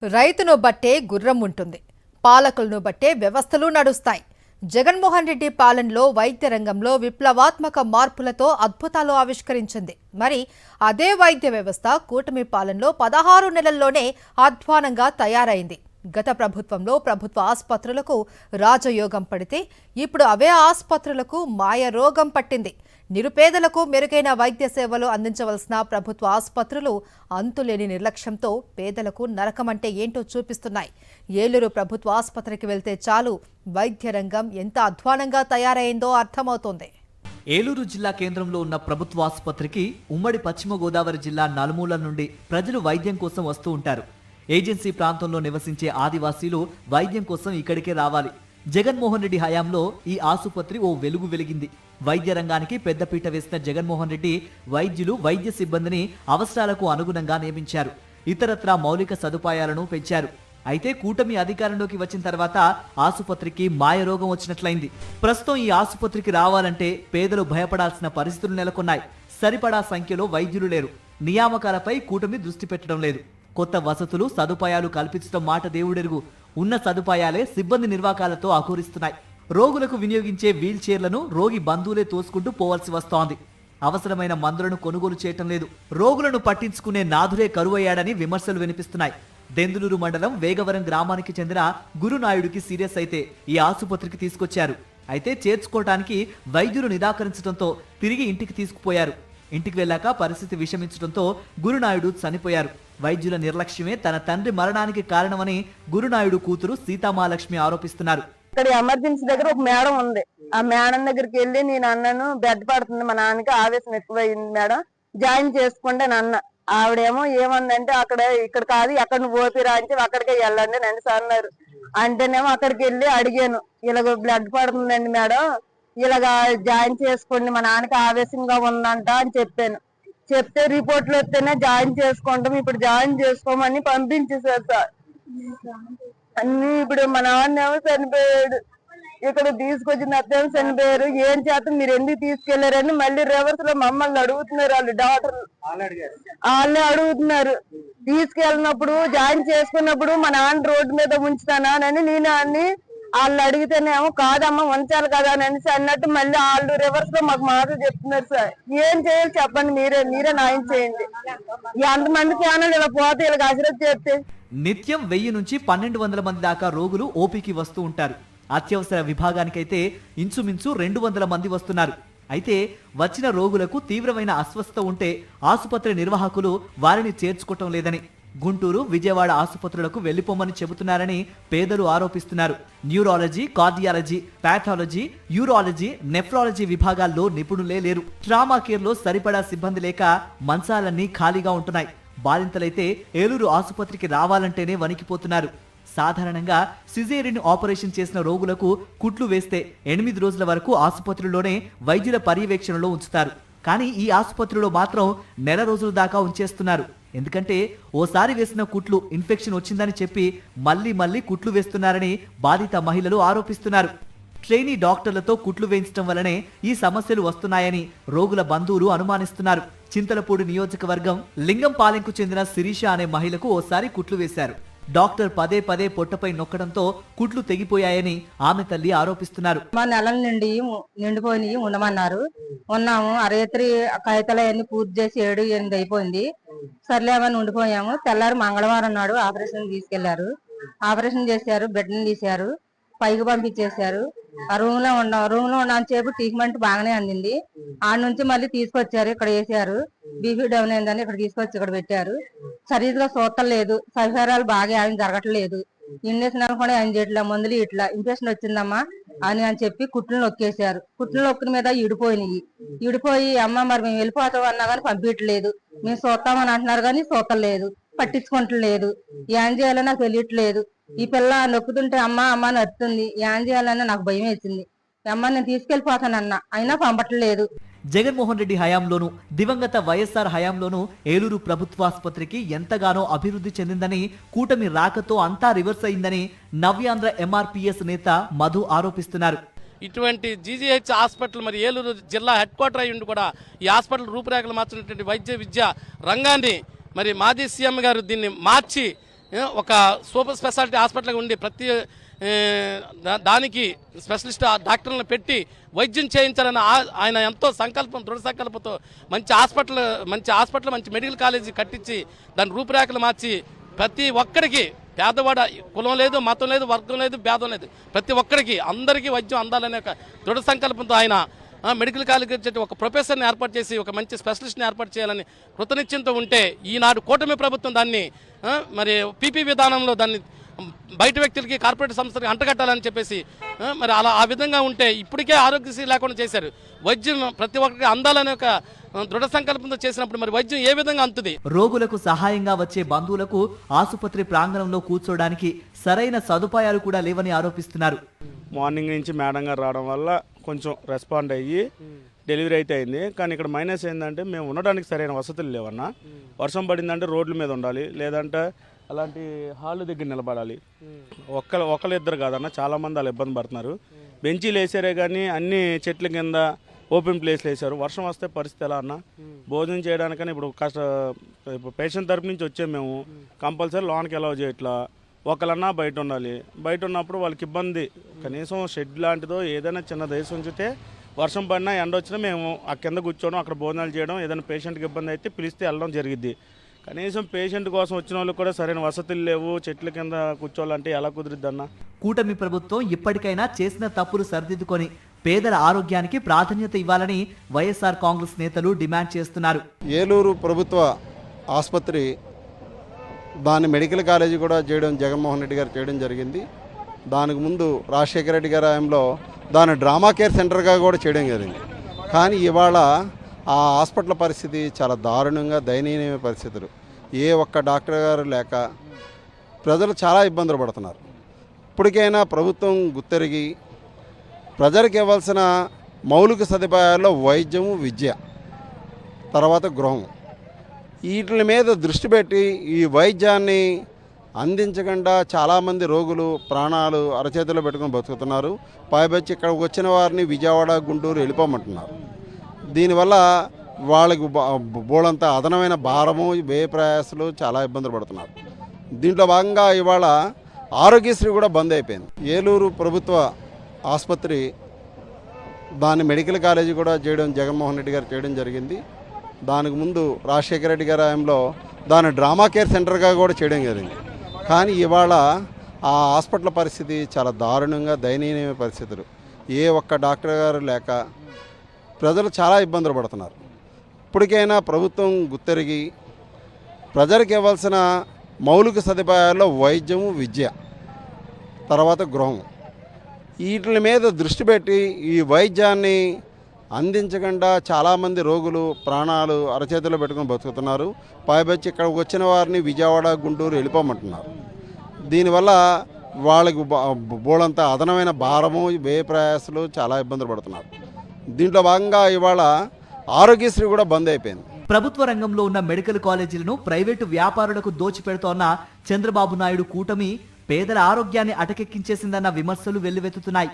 రైతును బట్టే గుర్రం ఉంటుంది. పాలకులను బట్టే వ్యవస్థలు నడుస్తాయి. జగన్మోహన్ రెడ్డి పాలనలో వైద్య రంగంలో విప్లవాత్మక మార్పులతో అద్భుతాలు ఆవిష్కరించింది. మరి అదే వైద్య వ్యవస్థ కూటమి పాలనలో 16 నెలల్లోనే అధ్వానంగా తయారైంది. గత ప్రభుత్వంలో ప్రభుత్వ ఆసుపత్రులకు రాజయోగం పడితే ఇప్పుడు అవే ఆసుపత్రులకు మాయ రోగం పట్టింది. నిరుపేదలకు మెరుగైన వైద్య సేవలు అందించవలసిన ప్రభుత్వ ఆసుపత్రులు అంతులేని నిర్లక్ష్యంతో పేదలకు నరకమంటే ఏంటో చూపిస్తున్నాయి. ఏలూరు ప్రభుత్వ ఆసుపత్రికి వెళ్తే చాలు వైద్య రంగం ఎంత అధ్వానంగా తయారైందో అర్థమవుతోంది. ఏలూరు జిల్లా కేంద్రంలో ఉన్న ప్రభుత్వ ఆసుపత్రికి ఉమ్మడి పశ్చిమ గోదావరి జిల్లా నలుమూలల నుండి ప్రజలు వైద్యం కోసం వస్తూ ఉంటారు. ఏజెన్సీ ప్రాంతంలో నివసించే ఆదివాసీలు వైద్యం కోసం ఇక్కడికే రావాలి. జగన్మోహన్ రెడ్డి హయాంలో ఈ ఆసుపత్రి ఓ వెలుగు వెలిగింది. వైద్య రంగానికి పెద్దపీట వేసిన జగన్మోహన్ రెడ్డి వైద్యులు, వైద్య సిబ్బందిని అవసరాలకు అనుగుణంగా నియమించారు. ఇతరత్రా మౌలిక సదుపాయాలను పెంచారు. అయితే కూటమి అధికారంలోకి వచ్చిన తర్వాత ఆసుపత్రికి మాయరోగం వచ్చినట్లయింది. ప్రస్తుతం ఈ ఆసుపత్రికి రావాలంటే పేదలు భయపడాల్సిన పరిస్థితులు నెలకొన్నాయి. సరిపడా సంఖ్యలో వైద్యులు లేరు. నియామకాలపై కూటమి దృష్టి పెట్టడం లేదు. కొత్త వసతులు, సదుపాయాలు కల్పించడం మాట దేవుడెరుగు. ఉన్న సదుపాయాలే సిబ్బంది నిర్వాకాలతో అఘోరిస్తున్నాయి. రోగులకు వినియోగించే వీల్ చైర్లను రోగి బంధువులే తోసుకుంటూ పోవాల్సి వస్తోంది. అవసరమైన మందులను కొనుగోలు చేయటం లేదు. రోగులను పట్టించుకునే నాథుడే కరువయ్యాడని విమర్శలు వినిపిస్తున్నాయి. దెందులూరు మండలం వేగవరం గ్రామానికి చెందిన గురునాయుడికి సీరియస్ అయితే ఈ ఆసుపత్రికి తీసుకొచ్చారు. అయితే చేర్చుకోవటానికి వైద్యులు నిరాకరించడంతో తిరిగి ఇంటికి తీసుకుపోయారు. ఇంటికి వెళ్ళాక పరిస్థితి విషమించడంతో గురునాయుడు చనిపోయారు. వైద్యుల నిర్లక్ష్యమే తన తండ్రి మరణానికి కారణమని గురునాయుడు కూతురు సీతామహాలక్ష్మి ఆరోపిస్తున్నారు. ఇక్కడ ఎమర్జెన్సీ దగ్గర ఒక మేడం ఉంది. ఆ మేడం దగ్గరికి వెళ్ళి నేను అన్నను బెడ్ పడుతుంది, మా నాన్నకి ఆవేశం ఎక్కువైంది మేడం, జాయిన్ చేసుకోండి అని అన్న. ఆవిడేమో ఏమందంటే ఇక్కడ కాదు, ఎక్కడ నువ్వు ఓపీ రాయించి అక్కడికే వెళ్ళండి అని అన్నారు. అంటేనేమో అక్కడికి వెళ్ళి అడిగాను, ఇలాగ బ్లడ్ పడుతుందండి మేడం, ఇలాగా జాయిన్ చేసుకోండి, మా నాన్నకి ఆవేశంగా ఉందంట అని చెప్పాను. చెప్తే రిపోర్ట్లు వస్తేనే జాయిన్ చేసుకుంటాం, ఇప్పుడు జాయిన్ చేసుకోమని పంపించేశారు సార్. అన్ని ఇప్పుడు మా నాన్నేమో చనిపోయాడు, ఇక్కడ తీసుకొచ్చిన అత్తేమో చనిపోయారు. ఏం చేత మీరు ఎందుకు తీసుకెళ్లారని మళ్ళీ రివర్స్ లో మమ్మల్ని అడుగుతున్నారు. వాళ్ళు డాక్టర్లు వాళ్ళే అడుగుతున్నారు. తీసుకెళ్ళినప్పుడు జాయిన్ చేసుకున్నప్పుడు మా నాన్న రోడ్డు మీద ఉంచుతానా అని నేను అన్ని వాళ్ళు అడిగితేనేమో కాదమ్మా ఉంచాలి కదా అని అన్నట్టు మళ్ళీ వాళ్ళు రివర్స్ లో మాకు మాటలు చెప్తున్నారు. సార్ ఏం చేయాలి చెప్పండి, మీరే న్యాయం చేయండి. ఎంతమంది ఫ్యాన్లు ఇలా పోతే ఇలా అసలు చేస్తే నిత్యం 1000 నుంచి 1200 మంది దాకా రోగులు ఓపీకి వస్తూ ఉంటారు. అత్యవసర విభాగానికైతే ఇంచుమించు 200 మంది వస్తున్నారు. అయితే వచ్చిన రోగులకు తీవ్రమైన అస్వస్థత ఉంటే ఆసుపత్రి నిర్వాహకులు వారిని చేర్చుకోవటం లేదని, గుంటూరు, విజయవాడ ఆసుపత్రులకు వెళ్లిపోమని చెబుతున్నారని పేదలు ఆరోపిస్తున్నారు. Neurology, cardiology, pathology, urology, nephrology విభాగాల్లో నిపుణులే లేరు. ట్రామా కేర్లో సరిపడా సిబ్బంది లేక మంచాలన్నీ ఖాళీగా ఉంటున్నాయి. బాలింతలైతే ఏలూరు ఆసుపత్రికి రావాలంటేనే వణికిపోతున్నారు. సాధారణంగా సిజేరియన్ ఆపరేషన్ చేసిన రోగులకు కుట్లు వేస్తే 8 రోజుల వరకు ఆసుపత్రిలోనే వైద్యుల పర్యవేక్షణలో ఉంచుతారు. కానీ ఈ ఆసుపత్రిలో మాత్రం నెల రోజుల దాకా ఉంచేస్తున్నారు. ఎందుకంటే ఓసారి వేసిన కుట్లు ఇన్ఫెక్షన్ వచ్చిందని చెప్పి మళ్లీ కుట్లు వేస్తున్నారని బాధిత మహిళలు ఆరోపిస్తున్నారు. ట్రైనీ డాక్టర్లతో కుట్లు వేయించడం వల్లనే ఈ సమస్యలు వస్తున్నాయని రోగుల బంధువులు అనుమానిస్తున్నారు. చింతలపూడి నియోజకవర్గం లింగంపాలెంకు చెందిన శిరీష అనే మహిళకు ఓసారి కుట్లు వేశారు. డాక్టర్ పదే పొట్టపై నొక్కడంతో కుట్లు తెగిపోయాయని ఆమె తల్లి ఆరోపిస్తున్నారు. మా నెలల నుండి నిండిపోయి ఉండమన్నారు. ఉన్నాము, అరేత్రి కాగితాలన్నీ పూర్తి చేసి 7-8 అయిపోయింది. సర్లేమని ఉండిపోయాము. తెల్లారి మంగళవారం నాడు ఆపరేషన్ తీసుకెళ్లారు. ఆపరేషన్ చేశారు, బిడ్డను తీశారు, పైకి పంపించేశారు. ఆ రూమ్ లో ఉన్నాను సేపు ట్రీట్మెంట్ బాగానే అందింది. ఆడ నుంచి మళ్ళీ తీసుకొచ్చారు, ఇక్కడ వేసారు. బీపీ డౌన్ అయిందని ఇక్కడ తీసుకొచ్చి ఇక్కడ పెట్టారు. సరిగ్గా చూడటం లేదు, సవిహారాలు బాగా ఏం జరగట్లేదు. ఇంజక్షన్ కూడా ఏం చేయట్లా, మందులు ఇట్లా ఇన్ఫెక్షన్ వచ్చిందమ్మా అని చెప్పి కుట్లు నొక్కేశారు. కుట్లు నొక్కిన మీద ఇడిపోయి అమ్మ మరి మేము వెళ్ళిపోతాం అన్నా కానీ పంపించట్లేదు. మేము చూస్తామని అంటున్నారు కానీ చూడలేదు, పట్టించుకుంటలేదు. ఏం చేయాలో నాకు తెలియట్లేదు. ఈ పిల్ల నొక్కుతుంటే అమ్మ అని వస్తుంది. ఏం చేయాలన్నా నాకు భయం వేసింది. అమ్మ నేను తీసుకెళ్లిపోతానన్నా, అయినా పంపట్లేదు. జగన్మోహన్ రెడ్డి హయాంలోనూ, దివంగత వైఎస్ఆర్ హయాంలోనూ ఏలూరు ప్రభుత్వాసుపత్రికి ఎంతగానో అభివృద్ధి చెందిందని, కూటమి రాకతో అంతా రివర్స్ అయిందని నవ్యాంధ్ర ఎంఆర్పీఎస్ నేత మధు ఆరోపిస్తున్నారు. ఇటువంటి జీజీహెచ్ హాస్పిటల్ మరి ఏలూరు జిల్లా హెడ్ క్వార్టర్ అయ్యి కూడా ఈ హాస్పిటల్ రూపురేఖలు మార్చినటువంటి వైద్య విద్య రంగాన్ని మరి మాజీ సీఎం గారు దీన్ని మార్చి ఒక సూపర్ స్పెషాలిటీ హాస్పిటల్గా ఉండి ప్రతి దానికి స్పెషలిస్ట్ డాక్టర్లను పెట్టి వైద్యం చేయించాలని ఆయన ఎంతో దృఢ సంకల్పంతో మంచి హాస్పిటల్ మంచి మెడికల్ కాలేజీ కట్టించి దాని రూపురేఖలు మార్చి ప్రతి ఒక్కరికి పేదవాడ కులం లేదు, మతం లేదు, వర్గం లేదు, భేదం లేదు, ప్రతి ఒక్కరికి అందరికీ వైద్యం అందాలనే ఒక దృఢ సంకల్పంతో ఆయన మెడికల్ కాలేజ్ ఒక ప్రొఫెసర్ని ఏర్పాటు చేసి ఒక మంచి స్పెషలిస్ట్ని ఏర్పాటు చేయాలని కృతనిశ్చయంతో ఉంటే ఈనాడు కూటమి ప్రభుత్వం దాన్ని మరి పీపీ విధానంలో దాన్ని బయట వ్యక్తులకి కార్పొరేట్ సంస్థలకి అంటగట్టాలని చెప్పేసి మరి ఆ విధంగా ఉంటే ఇప్పటికే ఆరోగ్యశ్రీ లేకుండా చేశారు. వైద్యం ప్రతి ఒక్కరికి అందాలనే ఒక దృఢ సంకల్పంతో చేసినప్పుడు మరి వైద్యం ఏ విధంగా అందుతుంది? రోగులకు సహాయంగా వచ్చే బంధువులకు ఆసుపత్రి ప్రాంగణంలో కూర్చోడానికి సరైన సదుపాయాలు కూడా లేవని ఆరోపిస్తున్నారు. మార్నింగ్ నుంచి మేడం గారు రావడం వల్ల కొంచెం రెస్పాండ్ అయ్యి డెలివరీ అయితే అయింది. కానీ ఇక్కడ మైనస్ ఏంటంటే మేము ఉండడానికి సరైన వసతులు లేవన్నా. వర్షం పడిందంటే రోడ్ల మీద ఉండాలి, లేదంటే అలాంటి హాల్ దగ్గర నిలబడాలి. ఒకళ్ళిద్దరు కాదన్న చాలామంది అలా ఇబ్బంది పడుతున్నారు. బెంచీలు వేసారే కానీ అన్ని చెట్ల కింద ఓపెన్ ప్లేస్లు వేసారు. వర్షం వస్తే పరిస్థితి ఎలా అన్న? భోజనం చేయడానికని ఇప్పుడు పేషెంట్ తరపు నుంచి వచ్చాము మేము, కంపల్సరీ లోనికి అలౌ చేయట్లా. ఒకళ్ళన్నా బయట ఉండాలి. బయట ఉన్నప్పుడు వాళ్ళకి ఇబ్బంది. కనీసం షెడ్ లాంటిదో ఏదైనా చిన్నది వేసి ఉంచితే వర్షం పడినా ఎండ వచ్చినా మేము ఆ కింద కూర్చోవడం, అక్కడ భోజనాలు చేయడం, ఏదైనా పేషెంట్కి ఇబ్బంది అయితే పిలిస్తే వెళ్ళడం జరిగిద్ది. కనీసం పేషెంట్ కోసం వచ్చిన వాళ్ళకి కూడా సరైన వసతులు లేవు. చెట్ల కింద కూర్చోవాలంటే ఎలా కుదిరిద్ది అన్న? కూటమి ప్రభుత్వం ఇప్పటికైనా చేసిన తప్పులు సరిదిద్దుకొని పేదల ఆరోగ్యానికి ప్రాధాన్యత ఇవ్వాలని వైఎస్ఆర్ కాంగ్రెస్ నేతలు డిమాండ్ చేస్తున్నారు. ఏలూరు ప్రభుత్వ ఆసుపత్రి దాని మెడికల్ కాలేజీ కూడా చేయడం జగన్మోహన్ రెడ్డి గారు చేయడం జరిగింది. దానికి ముందు రాజశేఖర రెడ్డి గారి హయాంలో దాని డ్రామా కేర్ సెంటర్గా కూడా చేయడం జరిగింది. కానీ ఇవాళ ఆ హాస్పిటల్ పరిస్థితి చాలా దారుణంగా దయనీయమైన పరిస్థితులు. ఏ ఒక్క డాక్టర్ గారు లేక ప్రజలు చాలా ఇబ్బందులు పడుతున్నారు. ఇప్పటికైనా ప్రభుత్వం గుర్తెరిగి ప్రజలకు ఇవ్వాల్సిన మౌలిక సదుపాయాల్లో వైద్యము, విద్య, తర్వాత గృహం, వీటి మీద దృష్టి పెట్టి ఈ వైద్యాన్ని అందించకుండా చాలామంది రోగులు ప్రాణాలు అరచేతిలో పెట్టుకుని బతుకుతున్నారు. పైబచ్చి ఇక్కడ వచ్చిన వారిని విజయవాడ, గుంటూరు వెళ్ళిపోమంటున్నారు. దీనివల్ల వాళ్ళకి బోళంత అదనమైన భారము, వ్యయ ప్రయాసాలు, చాలా ఇబ్బందులు పడుతున్నారు. దీంట్లో భాగంగా ఇవాళ ఆరోగ్యశ్రీ కూడా బంద్ అయిపోయింది. ఏలూరు ప్రభుత్వ ఆసుపత్రి దాని మెడికల్ కాలేజీ కూడా చేయడం జగన్మోహన్ రెడ్డి గారు చేయడం జరిగింది. దానికి ముందు రాజశేఖర రెడ్డి గారి హయాంలో దాని డ్రామా కేర్ సెంటర్గా కూడా చేయడం జరిగింది. కానీ ఇవాళ ఆ హాస్పిటల్ పరిస్థితి చాలా దారుణంగా దయనీయమైన పరిస్థితులు. ఏ ఒక్క డాక్టర్ గారు లేక ప్రజలు చాలా ఇబ్బందులు పడుతున్నారు. ఇప్పటికైనా ప్రభుత్వం గుర్తెరిగి ప్రజలకు ఇవ్వాల్సిన మౌలిక సదుపాయాల్లో వైద్యము, విద్య, తర్వాత గృహం, వీటి మీద దృష్టి పెట్టి ఈ వైద్యాన్ని అందించకుండా చాలామంది రోగులు ప్రాణాలు అరచేతిలో పెట్టుకుని బతుకుతున్నారు. పైబచ్చి ఇక్కడ వచ్చిన వారిని విజయవాడ, గుంటూరు వెళ్ళిపోమంటున్నారు. దీనివల్ల వాళ్ళకి బోళంత అదనమైన భారము, వ్యయ ప్రయాసాలు, చాలా ఇబ్బందులు పడుతున్నారు. దీంట్లో భాగంగా ఇవాళ ఆరోగ్యశ్రీ కూడా బంద్ అయిపోయింది. ప్రభుత్వ రంగంలో ఉన్న మెడికల్ కాలేజీలను ప్రైవేటు వ్యాపారులకు దోచిపెడుతోన్న చంద్రబాబు నాయుడు కూటమి పేదల ఆరోగ్యాన్ని అటకెక్కించేసిందన్న విమర్శలు వెల్లువెత్తుతున్నాయి.